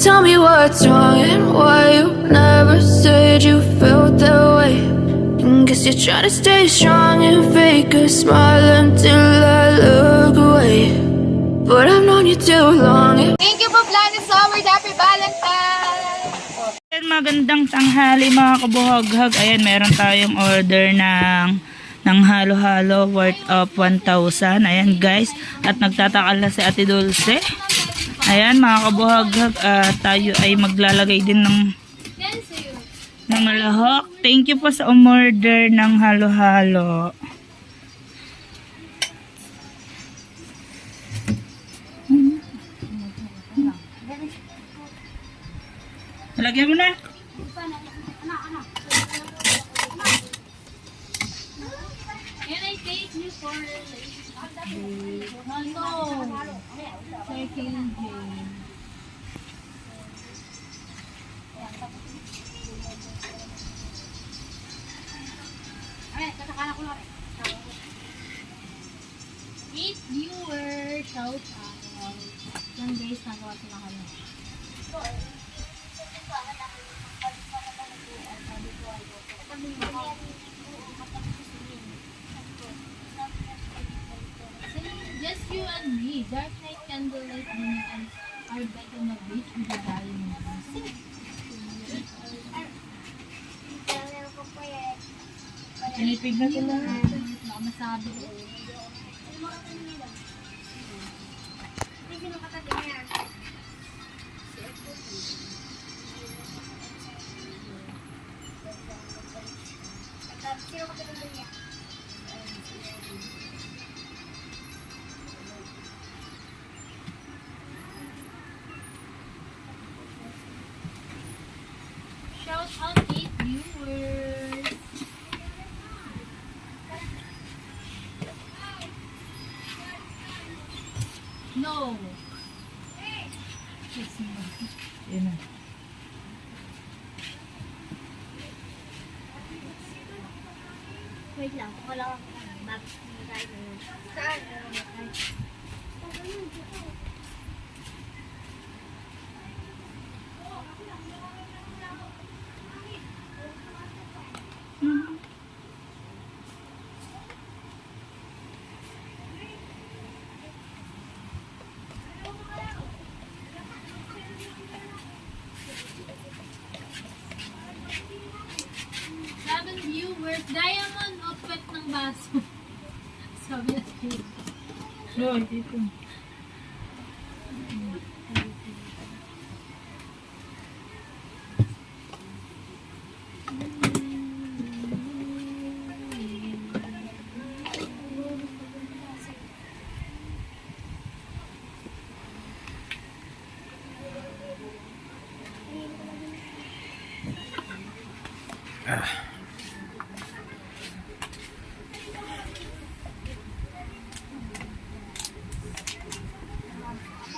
tell me what's wrong and why you never said you felt that way. And guess you're trying to stay strong and fake a smile until I look away. But I've known you too long. Thank you po, Planet Summer. Happy Valentine's! Ayan, magandang tanghali mga kabuhaghag. Ayan, meron tayong order ng halo-halo worth of 1,000. Ayan guys, at nagtataka na si Ate Dulce. Ayan mga kabuhaghag, tayo ay maglalagay din ng lahok. Thank you po sa umorder ng halo-halo. Lagyan mo na. Can I take you for no. Second game. Ay, katakala ko lang. Meet viewer, shout out. Yan guys, nagawa sila kami. Just you and me, dark night candlelight dinner and our bed on the beach with the diamond. Pinipig na sila. Baka masabi ko. Shout out 8 viewers. No. Yes, no. Ayan na. Wait lang, wala akong bag. Saan? Viewers, diamond o pet ng baso. Sabi na kayo. No, dito.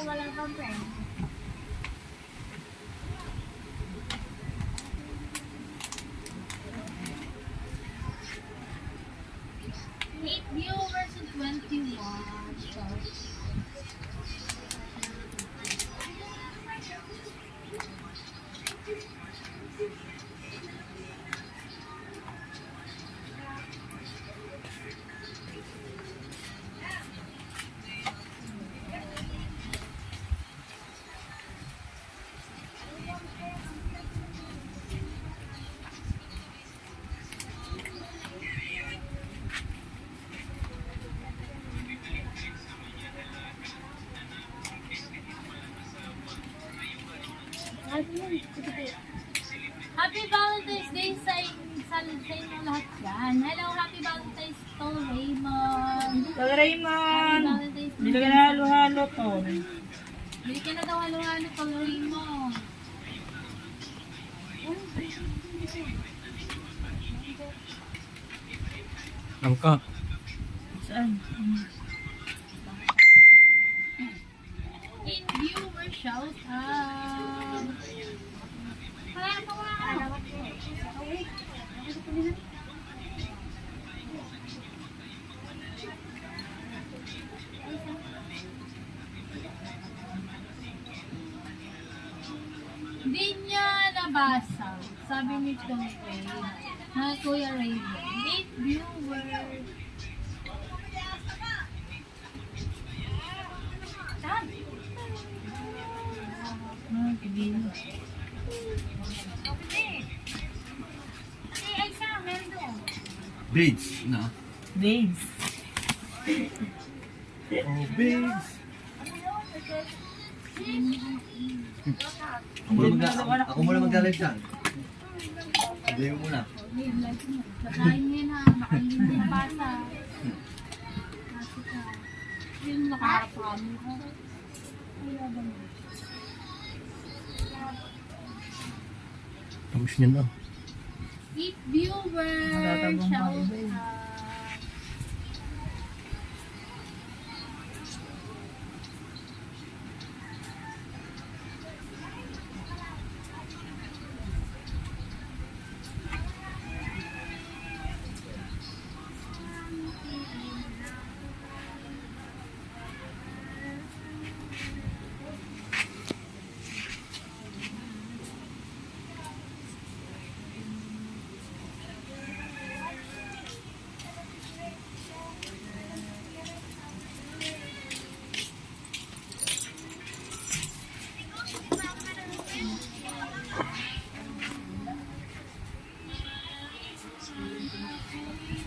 Wala kang friend. Eight viewers and 21. Happy Valentine's Day sa inyo lahat dyan. Hello, Happy Valentine's to Raymond. Tol Raymond! Happy Valentine's Day. Bili ka na halo-halo to. Bili ka na daw halo-halo to Raymond. Angka. Saan? In viewer shout out. Kaya mo nga. nabasa. Sabi ni Kuya Ray, na Kuya Raven. 8 viewers. Saan? Kibilo. Ay, sa meron doon. Beads, no? Babes. Oh, beads. Ako muna mag-live dyan. Hindi mo muna. Nakain niya na, makainin din bata. Kasi ka, yung nakakarapaan mo. Tapos niya na. 8 viewers! Natatabang Shout pa iba eh. out.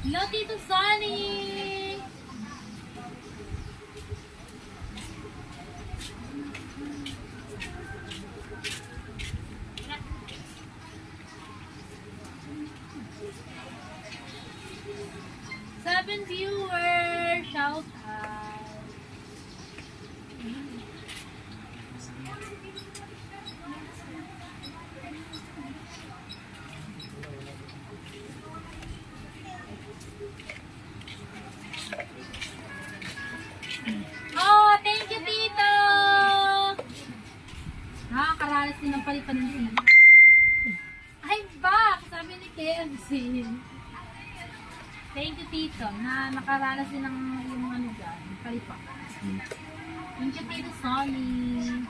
Hello, Tito Sonny! Seven viewers! Shout out! Oh, thank you, Tito! Nakakaranas din ng palipanin. Ay, back! Sabi ni KFC. Thank you, Tito, na nakaranas din ng yung ano dyan, palipak. Thank you, Tito Sonny.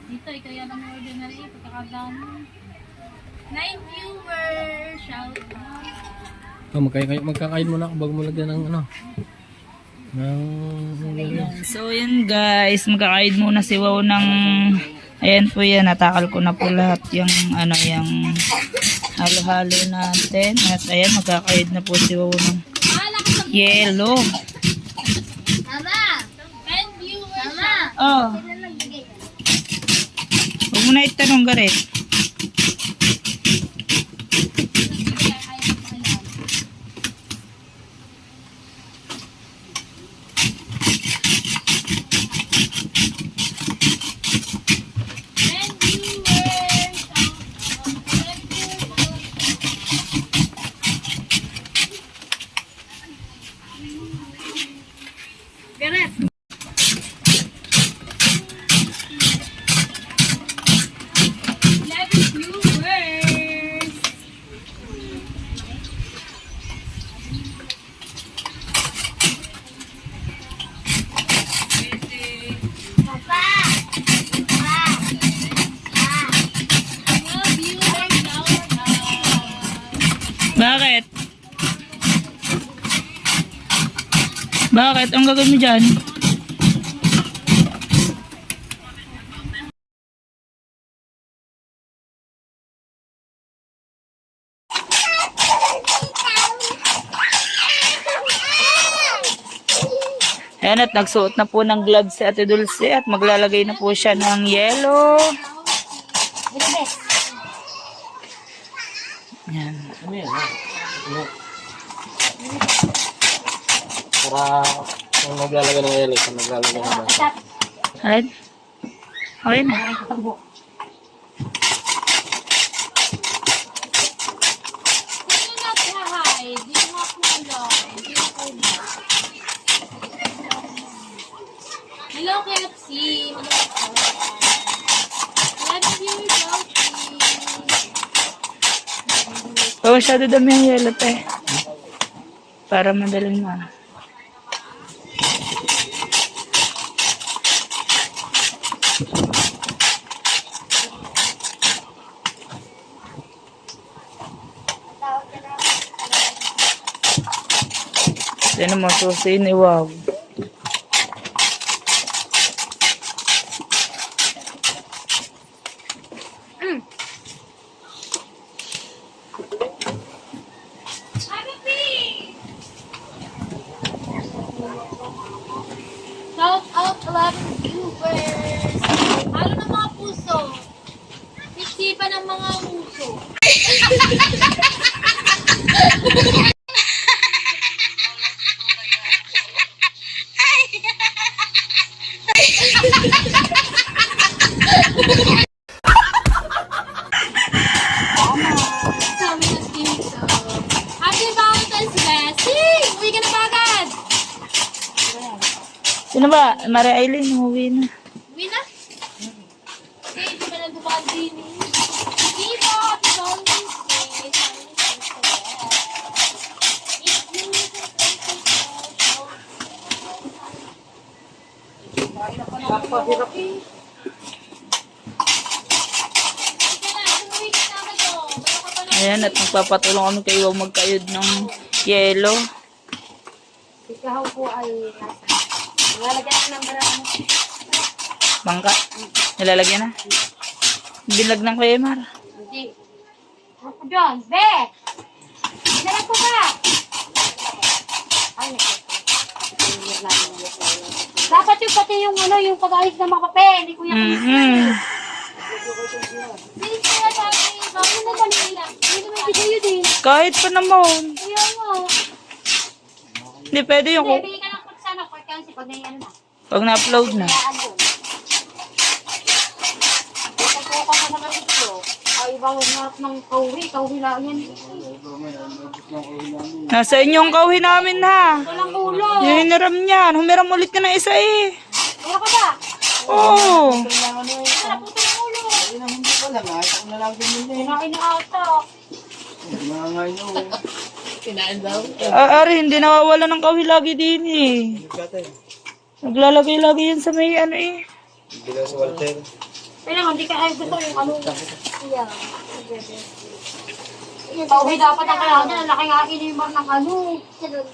Dito, ikaw yan ang order na rin. Pagkakadami. 9 viewers! Shout out! Oh, magkakain muna ako bago mo lagyan ng ano. Ayan. So yun guys, magkakaid muna si Wow ng ayan po yan, natakal ko na po lahat yung ano yung halo-halo natin. At ayan, magkakaid na po si Wow ng yellow. Mama! 10 viewers! Mama! Oh, huwag mo na itanong garit. Bakit? Bakit? Ang gagawin mo dyan? Ayan at nagsuot na po ng gloves si Ate Dulce at maglalagay na po siya ng yellow. Ayan. Para kung maglalagay ng yellow, kung maglalagay ng basa. Alright? Okay na. Sino nag-hide? Di mo ako alam. Di mo ako alam. Hello, KFC. Love you, Josie. Oh, masyado dami ang yellow te. Para madaling Sino mo susi ni wow. Shout out 11 viewers! Halo ng mga puso! Isipan ng mga puso! Sabi ng dito. Happy Valentine's Day! Uwi ka na ba agad? Sino ba? Maria Aileen, umuwi na. Uwi na? Okay, di ba nagbubukan din eh? Hindi po, Happy Valentine's Day! Ayan, at magpapatulong kami kayo magkayod ng yelo. Ikaw po ay nilalagyan na ng barang. Bangka. Nilalagyan na. Bilag ng Kuya Mar. Hindi. Ano po dyan? Be! Dala po ba? Ay, dapat yung pati yung ano, yung pag-alis ng mga papel. Hindi ko yung Hindi kaya sabi, bakit na ba nila? Hindi naman bigay din. Kahit pa naman. Kaya mo. Hindi pwede yung Hindi, bigay ka lang po sana. Kasi pag ano na. pag na-upload na. Kayaan yun. Kaya ko sa mga ito. Ay, ibang harap ng kauwi lang yan. Nasa inyong kauhi namin ha. Walang ulo. Yung hiniram niyan. Humiram ulit ka ng isa eh. Wala ka ba? Oo. Wala po ng ulo. Hindi ko lang, ay ako na lang din yun. Kinain na ata. Nangangain na. Ari, hindi nawawala ng kauhi lagi din eh. Naglalagay-lagay yan sa may ano eh. Bilang si Walter. Kailangan, hindi ka ay gusto yung ano. Iya. Pauwi dapat ang kailangan niya. Laki nga inimar ng ano. 7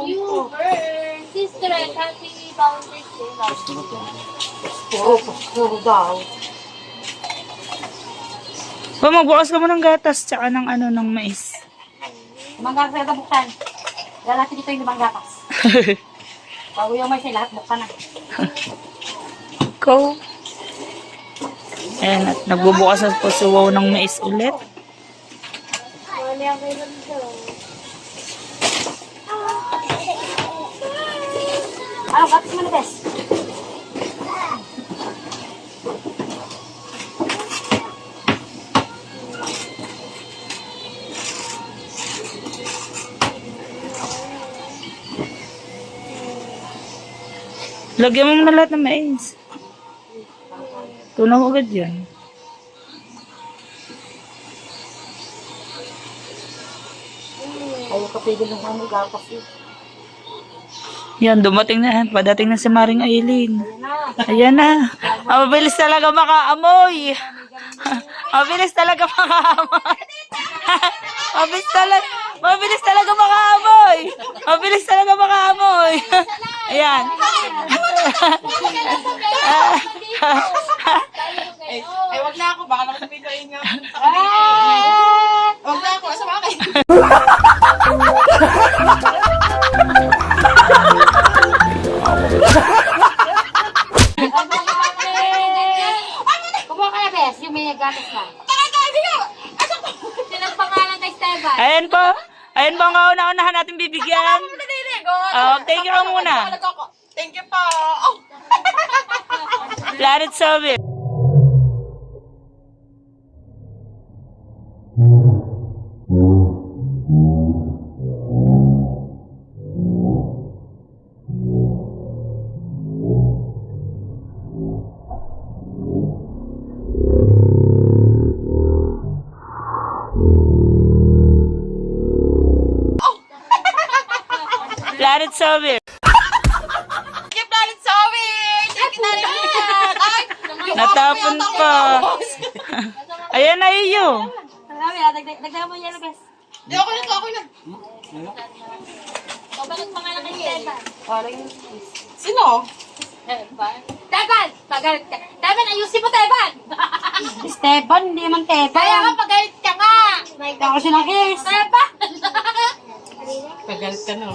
viewers. Sister, happy Valentine's Day. Puro daw. Pa, magbukas ka mo ng gatas tsaka ng ano, ng mais. Limang gatas na buksan. Lalaki dito yung 5 gatas. Bago yung may lahat buksan na. Go. Ayan, at nagbubukas na po si Wow ng mais ulit. Ano, gatas mo na, Bes? Lagyan mo na lahat ng mais. Tunaw agad yan. Ayaw kapigil ng ano, gatas yun. Yan, dumating na. Padating na si Maring Aileen. Ayan na. Mabilis talaga makaamoy. Mabilis talaga makaamoy. Mabilis talaga makaamoy. Mabilis talaga makaamoy. Ayan. Ay, wag na ako. Baka naman sabihin kayo nga. Wag na ako. Asa ba kayo? Kumuha ka na, Bes, yung may gatas na. Sinang pangalan kay Esteban? Ayan po. Ayan po ang kauna-unahan natin bibigyan. Thank you muna. Thank you po. Planet Soviet. Planet Soviet. Thank you, Planet Sawit. Thank you na rin yan. Ay, Natapon pa. Ayan na iyo. Marami, dagdagan mo yung yellow, Bes. Di ako na. O, bakit pangalan kay Teban? Sino? Teban? Teban! Pagalit ka. Teban, ayusin mo, Teban! Esteban, hindi man Teban. Kaya ka, pagalit ka nga! Ako siya ng kiss. Teban! Pagalit ka na.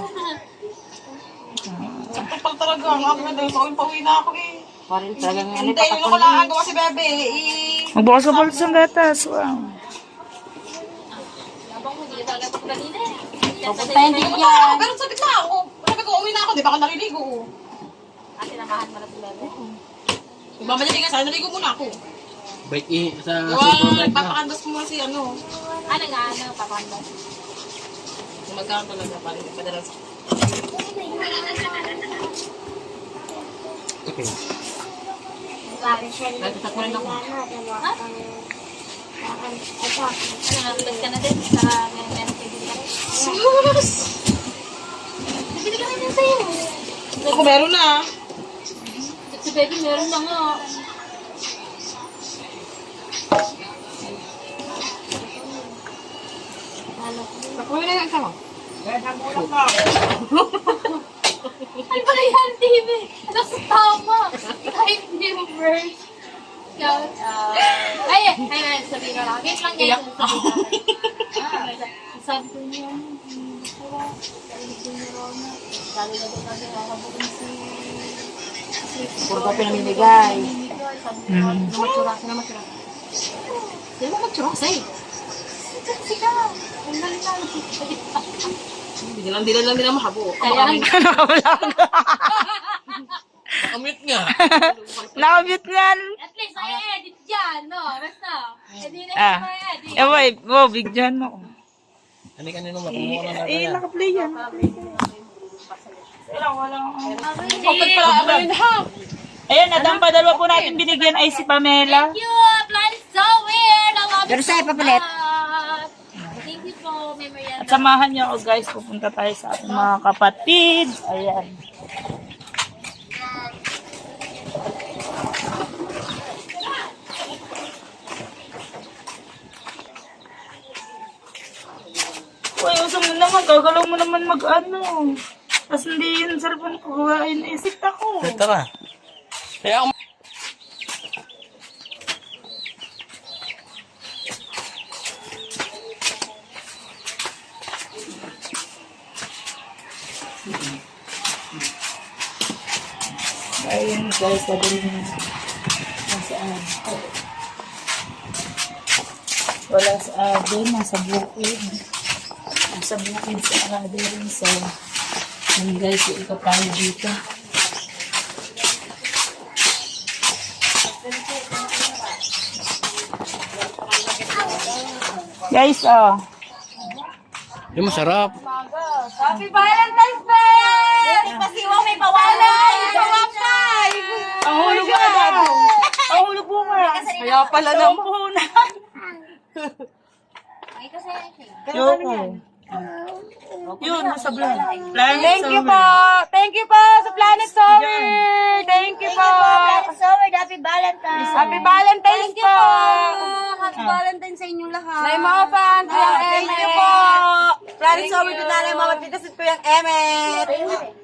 Sakto pang talaga. Ako na dahil pauwi na ako eh. Parin talagang ano, Hindi, yun ako lang gawa si Bebe. Magbukas ka pala ng gatas. Wow. Habang mo, hindi talaga pagkanina eh. Pupuntahin din Pero yan. pero sabi na ako. Sabi ko, uwi na ako. Di ba ako nariligo? Ate, namahan mo na si Bebe. Magmamadali ka sana. Naligo muna ako. Break in sa Gawa, super break na. nagpapakandas mo si ano. Ano nga, papanda. Kung magkakaroon talaga. Parang hindi padala sa... Okay. Nagtatak mo rin ako. Ha? Ano, natulad ka na din? Para meron kayo din ka rin. Sus! Bibili ka rin sa'yo. Ako meron na. Si Baby meron na nga. Pakuwi na yung sama. Ay, pala yan, TV. Nasa tama. Kahit hindi mo first. Shout out. Ay, sabihin ko lang. Wait lang yan. Sabi ko niya, sabi na doon natin, nakabukin Puro ka pinamimigay. Sabi ko, matura, sino matura? Sino matura sa'yo? Sika, ang galing na. Hindi lang nila mahabo. Kaya Kamit nga. Nakamute nga. at least ay edit dyan, no? Basta. Hindi na Ah. yung edit. Eh, wait. Wow, bigyan mo. Ano kanino makuha na natin Eh, yan? nakaplay yan. Wala. Kapag pala ako yun ha. Ayan, at ang padalwa po natin binigyan ay si Pamela. Thank you! Plan is so weird! I love Pero you sa'yo, so papalit. much. Thank you po, Memory. At samahan niyo ako guys, pupunta tayo sa ating mga kapatid. Ayan. Uy, usap mo naman, gagalaw mo naman mag-ano. Tapos hindi yung cellphone ko gawain. Isip ako. Tara. Kaya ako Ayun guys, sabi niya. Nasaan? Wala sa atin, nasa bukid. Nasa bukid sa atin. So, yun guys, ikot tayo dito. Guys, oh. yung masarap. Happy Valentine's Day! Pasiwa may pawalan! Pawapay! Ang hulog mo na. Ang hulog mo nga. Kaya pala Ang naman. puhunan. Ay, kasi Yoko. Yun, nasa vlog. Thank you po. Thank you po sa Planet Solid. Thank you po. Solid, Happy Valentine's! Happy Valentine's po. Happy Valentine's sa inyong lahat! Sa mga fans, thank you po. Planet Solid na lang mga titasit ko yung Emmet.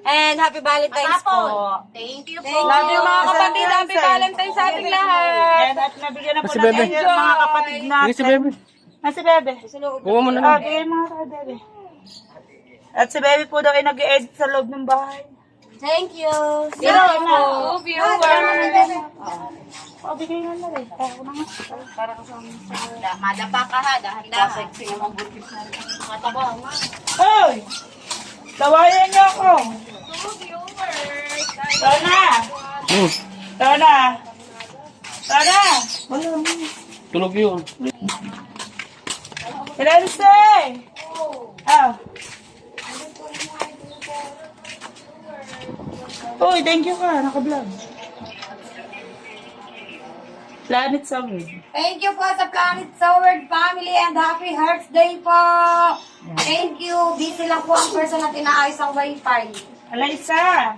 And Happy Valentine's po. Thank you po! Love you mga kapatid. Happy Valentine's sa ating lahat. Ayan, at nabigyan na po Si Bebe. natin yung mga kapatid natin. Yung si Bebe. Ah, si Bebe. Kuha mo na Ah, lang. bigay mo nga kay Bebe. At si Bebe po daw ay nag-edit sa loob ng bahay. Thank you! Thank you po. Viewers! Oh, bigay nga na rin. Kaya ko na nga. Madapa ka ha, dahan-dahan. Mataba nga. Hoy! Tawayan niyo ako. Tana! Tana! Tana! Tulog yun. Ilanse! Ah. Uy, thank you ka. Naka-vlog. Planet Summer. Thank you po sa Planet Solid family and Happy Hearts Day po. Thank you. Busy lang po ang person na tinaayos ang wifi. Alaysa!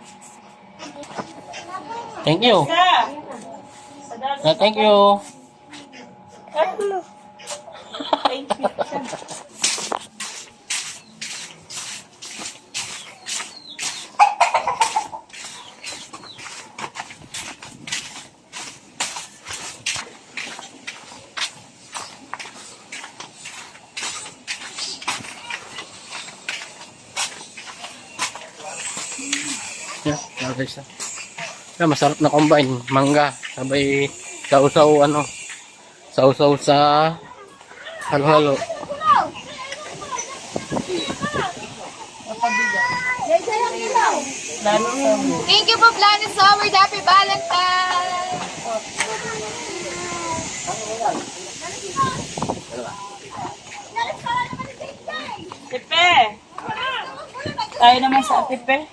Thank you. Isa! Thank you. Hello. Thank you. Yan guys. Yan, masarap na combine. Mangga. Sabay sausaw ano. Sausaw sa halo-halo. Thank you po, Planet Summer. Happy Valentine! Tipe! Tayo naman sa tipe.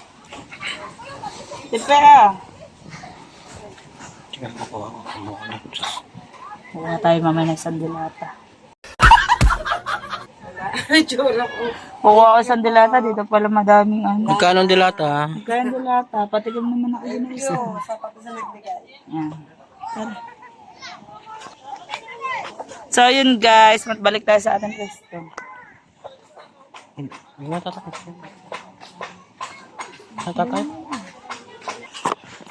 Tipe ah. Huwag tayo mamaya ng sandilata. Kuha ko sandilata, dito pala madaming ano. Magkano ang dilata? Magkano dilata? Patigam naman ako yun isa. Yan. Tara. So yun guys, balik tayo sa ating pwesto. Hindi na tatakot. Tatakot?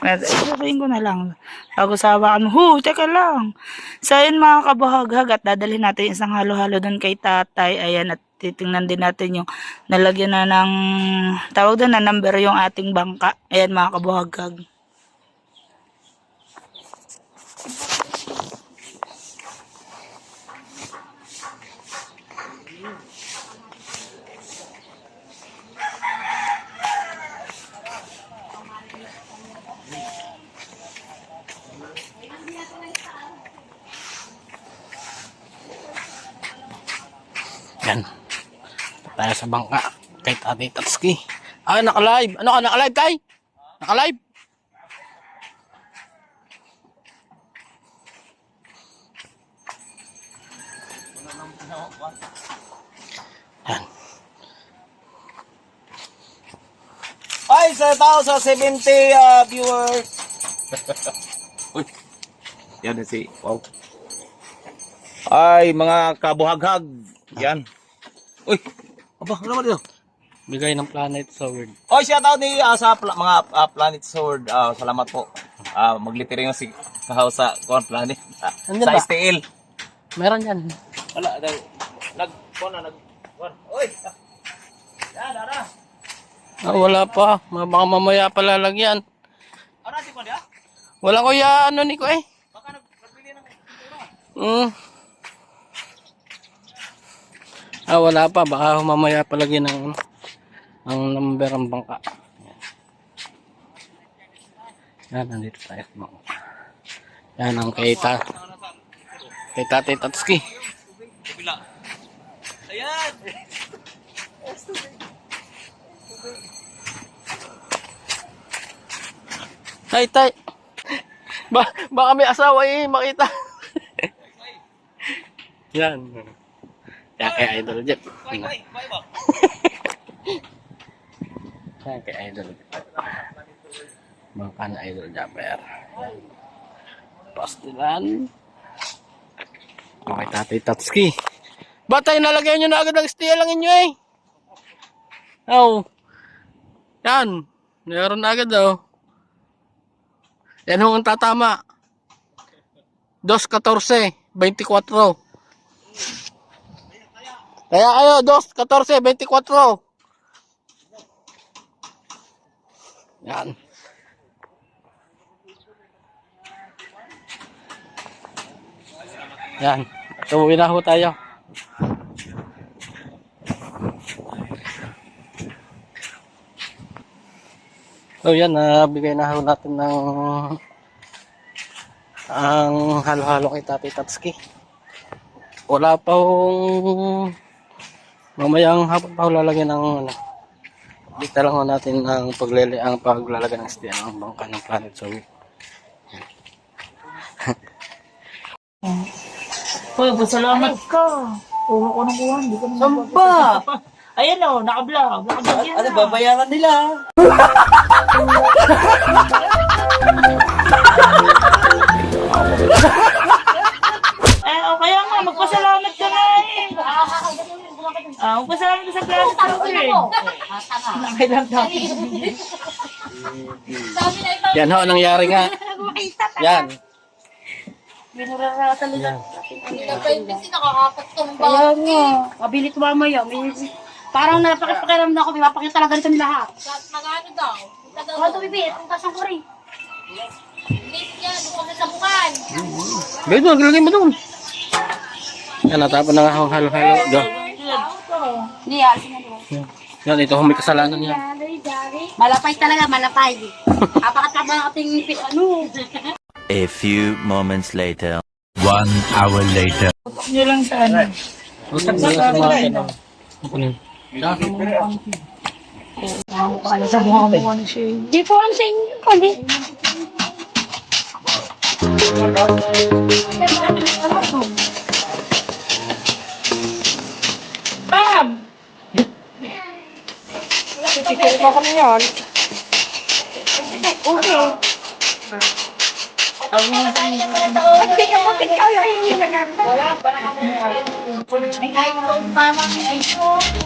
Sasabihin ko na lang. Bago sawakan mo, teka lang. So yun mga kabuhaghag at dadalhin natin isang halo-halo doon kay tatay. Ayan, at titingnan din natin yung nalagyan na ng, tawag doon na number yung ating bangka. Ayan mga kabuhaghag. Yan. Tayo sa bangka. Kay Tatay Tatsuki. Ah, naka-live. Ano ka? Naka-live kay? Naka-live? Yan. Ay, sa tao sa 70 viewers. Uy. Yan si. Wow. Ay, mga kabuhaghag. Yan. Uy. Aba, ano naman dito? Bigay ng Planet Sword. Oy, shout out ni sa mga Planet Sword. Salamat po. Maglitiri yung si Kahaw sa Planet. Andyan Sa ba? STL. Meron yan. Wala, Uy. Yan, ara. Ah, wala pa. Baka mamaya pa lalagyan. Ano si Konya? Wala ko ya ano ni ko eh. Baka nagpili ng Ah, wala pa. Baka mamaya pa lagyan ng ang number ng bangka. Yan, nandito tayo sa bangka. Yan ang kay Tatay Tatsuki. Kabila. Ayan. Tay, tay. Baka may asawa eh, makita. Yan. Yan kay Idol Jeff. Yan kay Idol Jeff. Bangka na Idol Japper. Pastilan. Okay, Tatay Tatsuki. Ba't tayo nalagyan nyo na agad ng steel lang inyo eh? Oh. Yan. Meron na agad oh. Yan ang tatama. 2.14, 24. Kaya ayo, 2.14, 24. Yan. Yan. Tuwi na ho tayo. So yan, bigay na ho natin ng ang halo-halo kay Tatay Tatsuki. Wala pa hong mamayang hapon pa ho lalagyan ng ano. Dito lang ho natin ang paglalagay ng steel ng bangka ng Planet Sword. Uy, pasalamat ka. Kuha ko ng kuha, hindi ko naman. Samba! Ayan o, naka-vlog. Naka-vlog yan. Ano, babayaran nila? O kaya nga, magpasalamat ka na eh. Magpasalamat ka sa Planet Sword. Nakailang tayo. Yan ho, nangyari nga. Yan. Binurara talaga. Kasi nakakapat ka ng Kaya nga, mabilit mamaya. Parang napakipakiram na ako, mapakita talaga nito lahat. Magano daw? Ano ito, Bibi? Itong tasang ko rin. Bibi yan, bukod na sa bukan. Gawin doon, lagay mo doon. Yan, natapon na nga akong halo-halo. Go. Hindi, alisin na doon. Yan, ito may kasalanan niya. Malapay talaga, malapay. Apakat ba ating ano? A few moments later. 1 hour later. Nyo lang sa ano. Di po ang sa inyo. Kundi.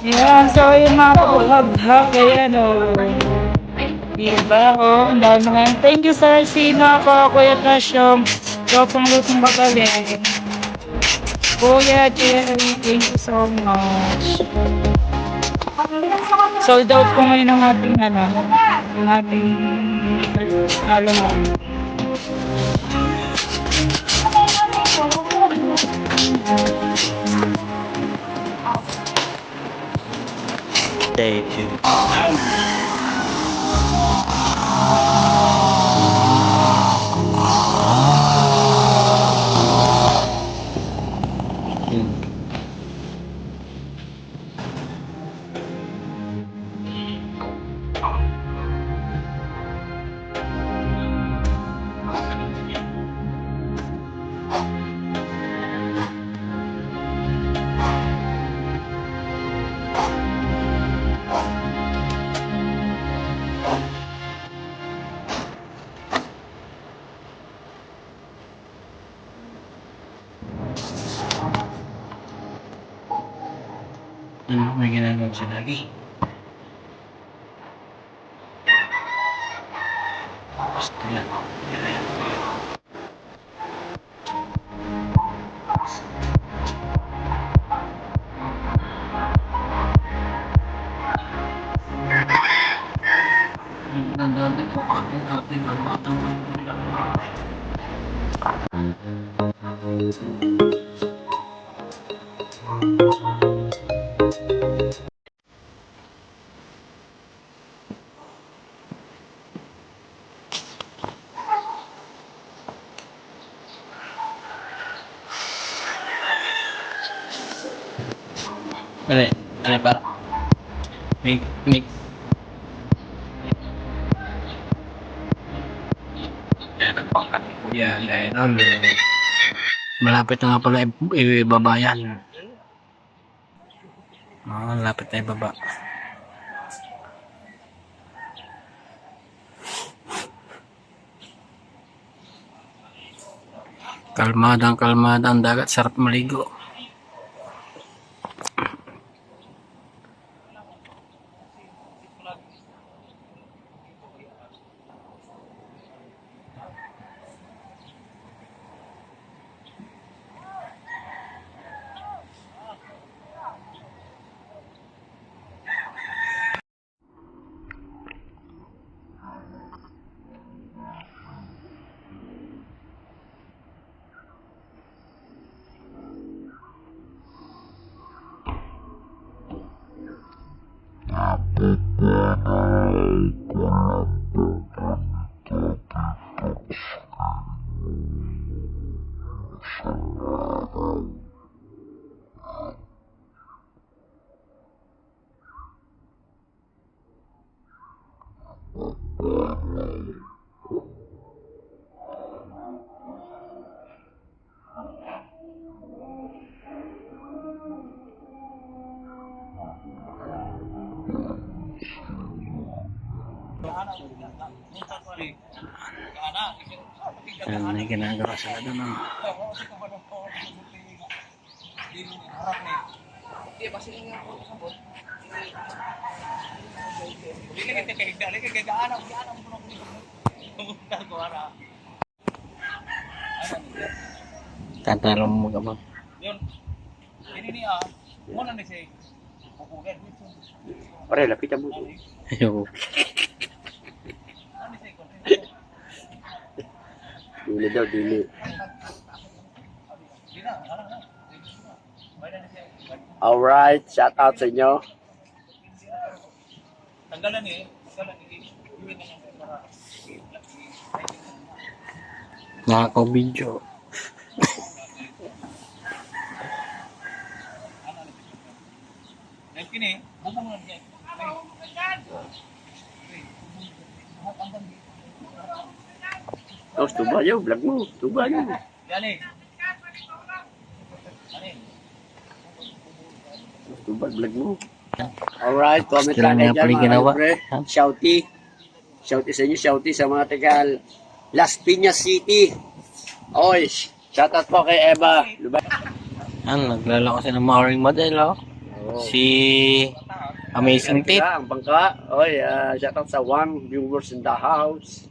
Yan, so yung mga kabuhag-hag, ayan o. Diba o, ang dami nga. Thank you Sir Sina po, Kuya Tasyong. So, pang lutong magaling. Kuya Jerry, thank you so much. Sold out po ngayon ang ating ano, ang ating alam mo. Day 2. May ginagawa siya lagi. Gusto yan. Ano para? Make. Yan, malapit na nga pala ibaba yan. Malapit na ibaba. Kalmada ang dagat, sarap maligo. Yan, may ginagawa sila doon. Tatalong mo ka ba? Pare, lapit ang buto. Ayaw. Dili daw, dili. Alright, shout out sa inyo. Tanggalan eh. Nakaka-video. Kini, bubong lang niya. Tapos tuba yun, vlog mo. Tuba yun. Yan eh. Tapos tuba, vlog mo. Alright, comment Kailan lang kayo nga pala dyan mga ginawa? libre. Shouty. Shouty sa inyo, shouty sa mga taga Las Piñas City. Oy, shoutout po kay Eva. Lubay. Naglalako siya ng Maring Model, oh. Si Amazing Tit. Ang bangka. Oy, shoutout sa 1 viewers in the house.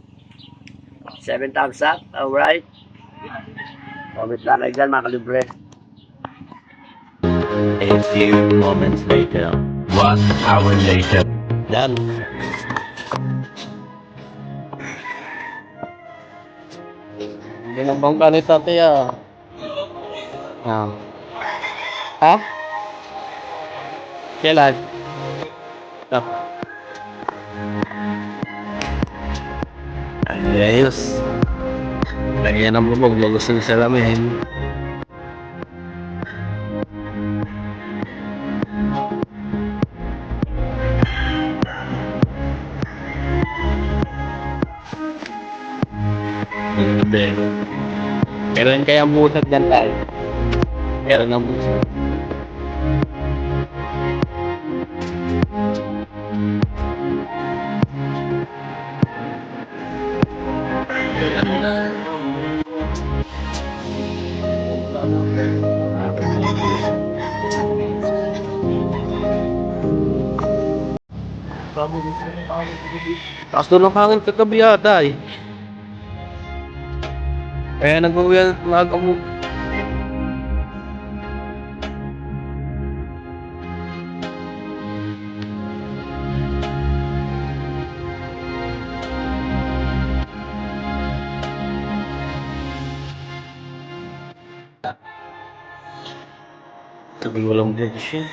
7 thumbs up. Alright. Comment lang kayo dyan mga kalibre. A few moments later. 1 hour later. Yan. Hindi na bangka ni tatay, ah. Ha? Kailan? Ayos. Lagyan ng bubog, bagus na salamin. Hindi. Kailan kaya ang busag dyan tayo? Kailan ang busag? Taas doon ang hangin kagabi yata eh. Kaya nag-uwi ang maaga mo. Tabi walang bench yan.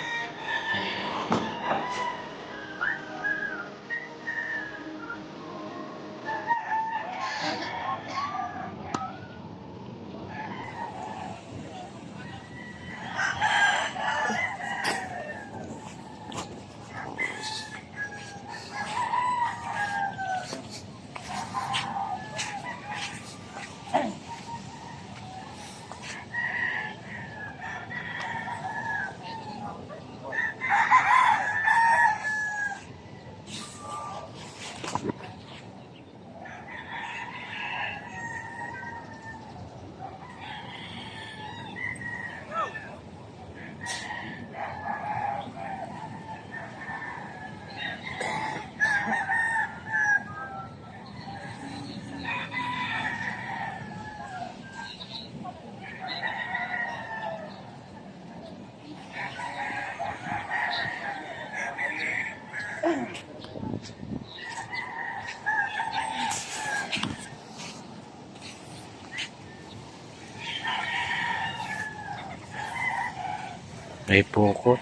May pukot.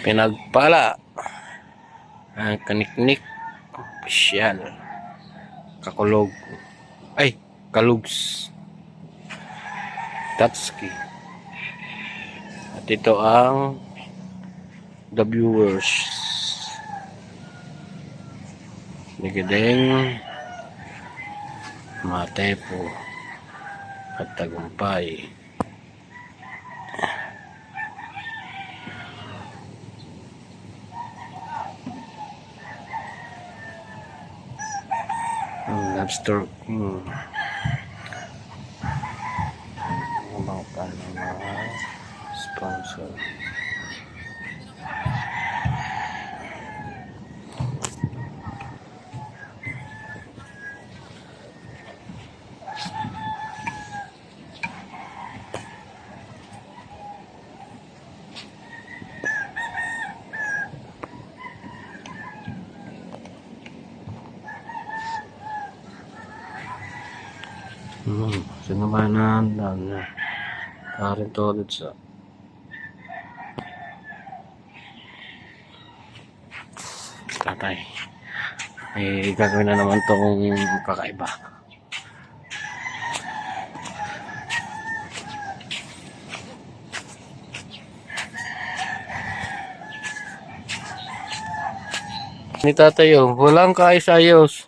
Pinagpala ang kaniknik opisyal kakulog ay kalugs Tatsuki at ito ang the viewers Nigideng Matepo at Tagumpay. Lobster mga sponsor. Sinamanan lang na. Karin tulad sa tatay. Eh, gagawin na naman itong kakaiba. Ni tatay, oh, walang kaayos-ayos.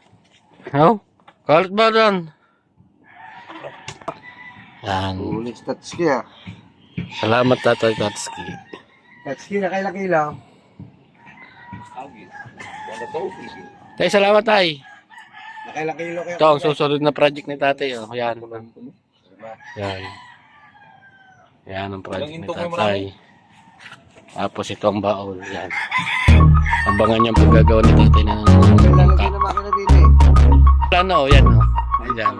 No? Kalit ba dan? Yan. Ulit Tatsuki ah. Salamat tatay Tatsuki. Tatsuki na kailang-kilang. Tay, salamat tay. Nakailang-kilo kayo. Ito ang susunod na project ni tatay. Oh. Yan. Yan. Yan ang project ni tatay. Tapos ito ang baol. Yan. Abangan niyo ang paggagawa ni tatay ng Lalagay na makina dito eh. plano. Yan. Oh. Yan.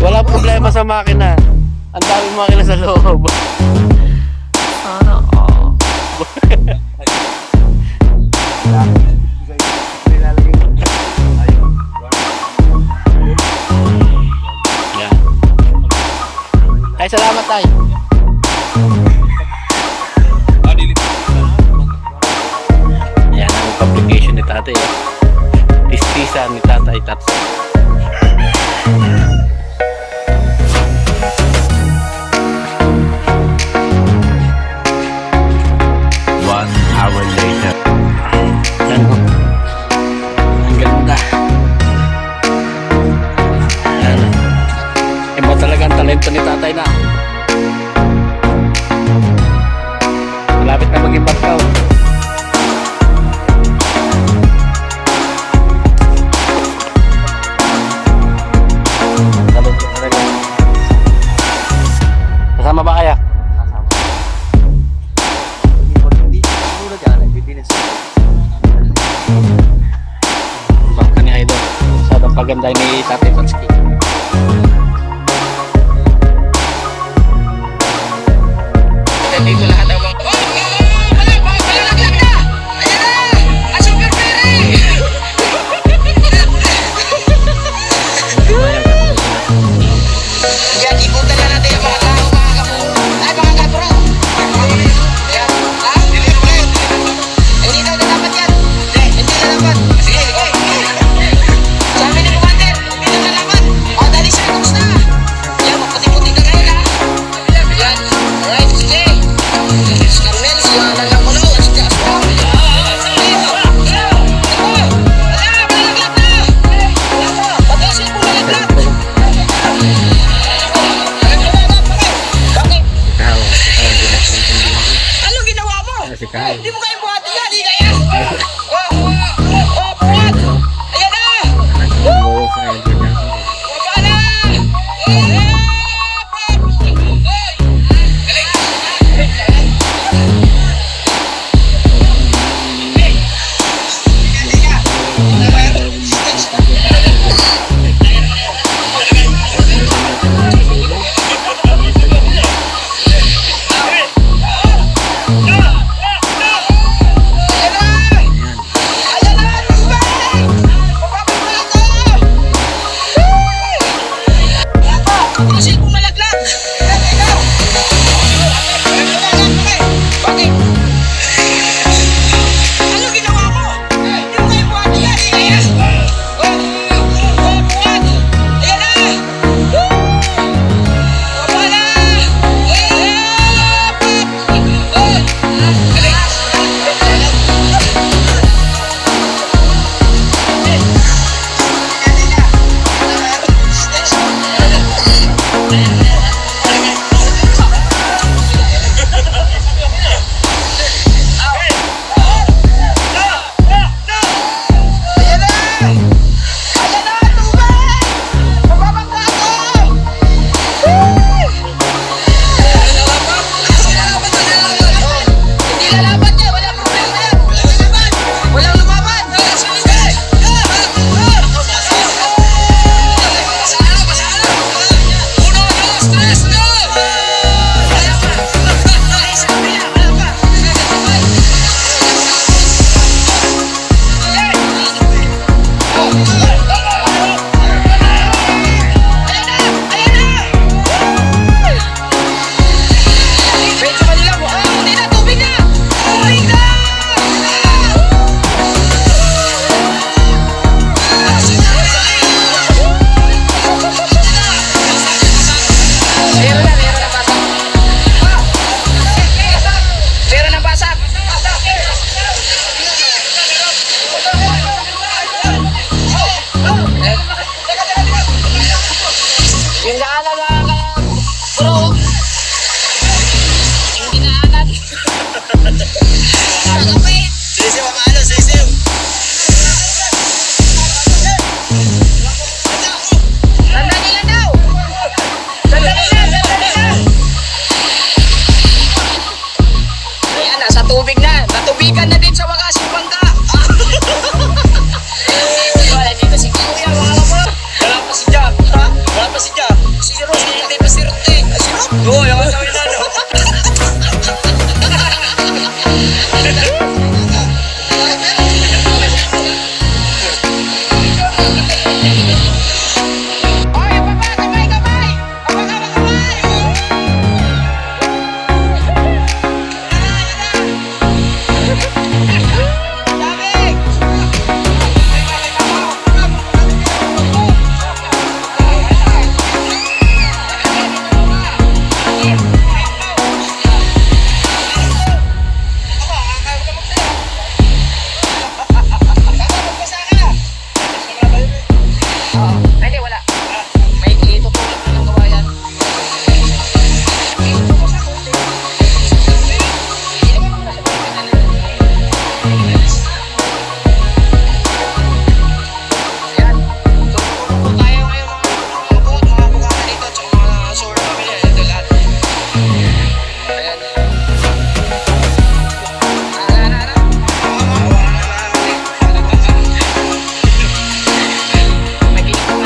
Wala problema sa makina. Ang daming makina sa loob. Sana all. Yan. Ay, salamat tay. Yan ang publication ni tatay. Tistisa ni tatay Tatsu. One hour later. Yan o. Ang ganda. Yan. Iba talaga ang talento ni tatay na. Malapit na maging barkaw. Talento talaga. Kasama ba kaya? Bangka ni Idol sa paganda ni Tatay Tatsuki. Dito lahat ang Hindi mo kayo buhat na, di kaya. Buhat. Ayan na. Baba na.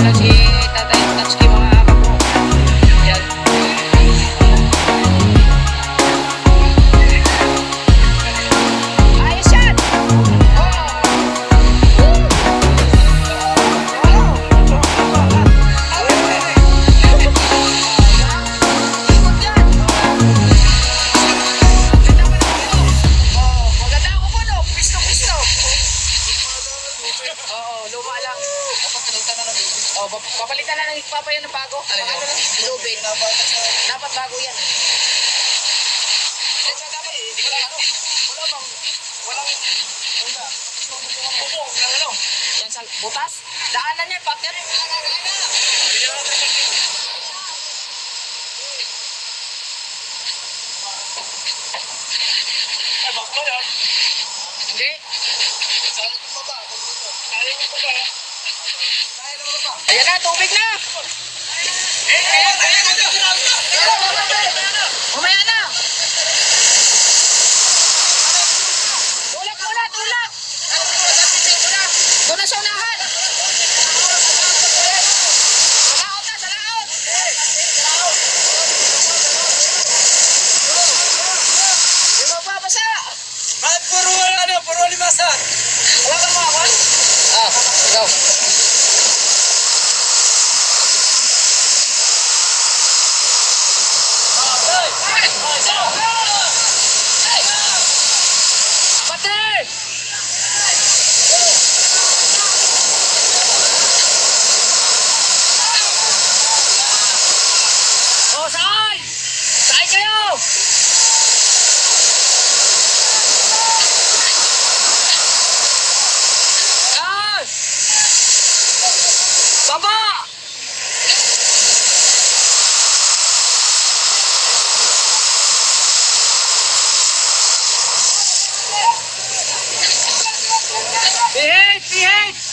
pala si Tatay Tatsuki mga kapo. Yan. Ayos yan! Maganda ako po, no? Pisto-pisto. Oo, luma lang. Oh, papalitan na ng ipapaya ng bago. Ano lang? Lubid. Dapat bago yan. Kaya dapat, yan sa butas. Daanan yan, partner. Hindi. Ayan na, tubig na. Umaya na. Tulak muna, tulak. Doon na sa unahan. Sa laot na, sa laot. Di ba babasa? Puro limasan. Wala ka mga kwan? Go. Partner! Oh, saan? Saan kayo? Saan? Baba! Pihit! Pihit!